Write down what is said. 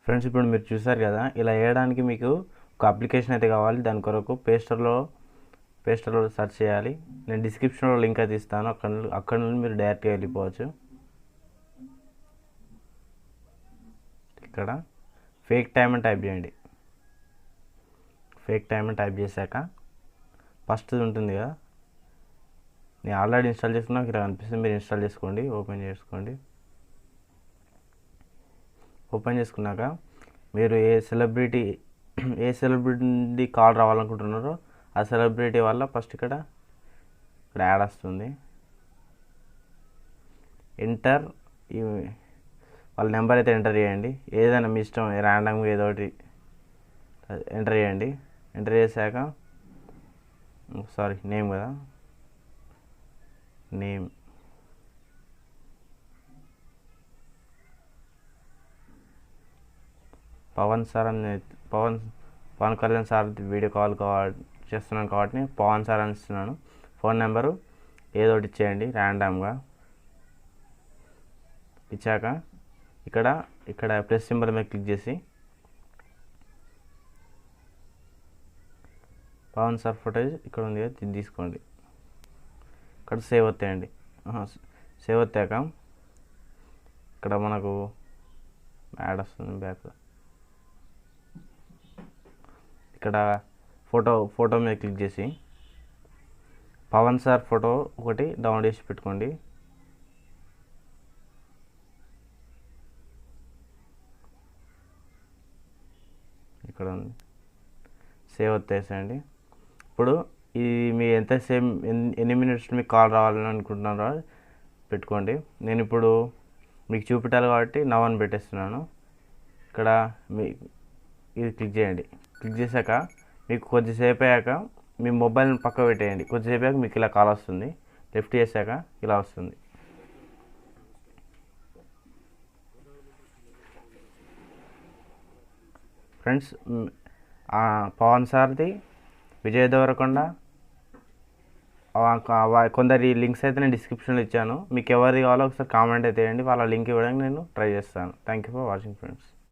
Friends ఇప్పుడు మీరు చూసారు కదా, ఇలా వేయడానికి మీకు ఒక అప్లికేషన్ అయితే కావాలి. దాని కొరకు ప్లేస్టోర్లో సెర్చ్ చేయాలి. నేను డిస్క్రిప్షన్లో లింక్ అయితే ఇస్తాను, అక్కడ నుండి మీరు డైరెక్ట్గా వెళ్ళిపోవచ్చు. ఇక్కడ ఫేక్ టైమ్ అని టైప్ చేయండి. ఫేక్ టైమ్ అని టైప్ చేశాక ఫస్ట్ ఉంటుంది కదా, నేను ఆల్రెడీ ఇన్స్టాల్ చేసుకున్నాక ఇలా కనిపిస్తుంది. మీరు ఇన్స్టాల్ చేసుకోండి, ఓపెన్ చేసుకోండి. ఓపెన్ చేసుకున్నాక మీరు ఏ సెలబ్రిటీ కాల్ రావాలనుకుంటున్నారో ఆ సెలబ్రిటీ వల్ల ఫస్ట్ ఇక్కడ యాడ్ వస్తుంది. ఎంటర్ వాళ్ళ నెంబర్ అయితే ఎంటర్ చేయండి. ఏదైనా మీ ఇష్టం, ర్యాండమ్గా ఏదో ఒకటి ఎంటర్ చేయండి. ఎంటర్ చేశాక నేమ్ కదా, నేమ్ పవన్ సార్ అని Pawan Kalyan sir video call చేస్తున్నాను కాబట్టి పవన్ సార్ అని ఇస్తున్నాను. ఫోన్ నెంబరు ఏదో ఒకటి ఇచ్చేయండి ర్యాండమ్గా. ఇచ్చాక ఇక్కడ ప్లస్ సింబల్ మీద క్లిక్ చేసి పవన్ సార్ ఫోటోజ్ ఇక్కడ ఉంది కదా, ఇది తీసుకోండి. ఇక్కడ సేవ్ అవుతాయండి. సేవ్ అవుతాక ఇక్కడ మనకు యాడ్ వస్తుంది బ్యాక్. ఇక్కడ ఫోటో మీద క్లిక్ చేసి పవన్ సార్ ఫోటో ఒకటి డౌన్లోడ్ చేసి పెట్టుకోండి. ఇక్కడ ఉంది, సేవ్ వచ్చేసేయండి. ఇప్పుడు ఇది మీ ఎన్ని మినిట్స్ మీకు కాల్ రావాలని అనుకుంటున్నారో పెట్టుకోండి. నేను ఇప్పుడు మీకు చూపెట్టాలి కాబట్టి నవ్ అని పెట్టేస్తున్నాను. ఇక్కడ ఇది క్లిక్ చేయండి. క్లిక్ చేశాక మీకు కొద్దిసేపు అయ్యాక మీ మొబైల్ని పక్క పెట్టేయండి. కొద్దిసేపు అయ్యాక మీకు ఇలా కాల్ వస్తుంది. లెఫ్ట్ చేశాక ఇలా వస్తుంది. ఫ్రెండ్స్, పవన్ సార్ది, విజయ్ దేవరకొండ, కొందరి లింక్స్ అయితే నేను డిస్క్రిప్షన్లో ఇచ్చాను. మీకు ఎవరిది కావాలో ఒకసారి కామెంట్ అయితే వేయండి. వాళ్ళ లింక్ ఇవ్వడానికి నేను ట్రై చేస్తాను. Thank you for watching friends.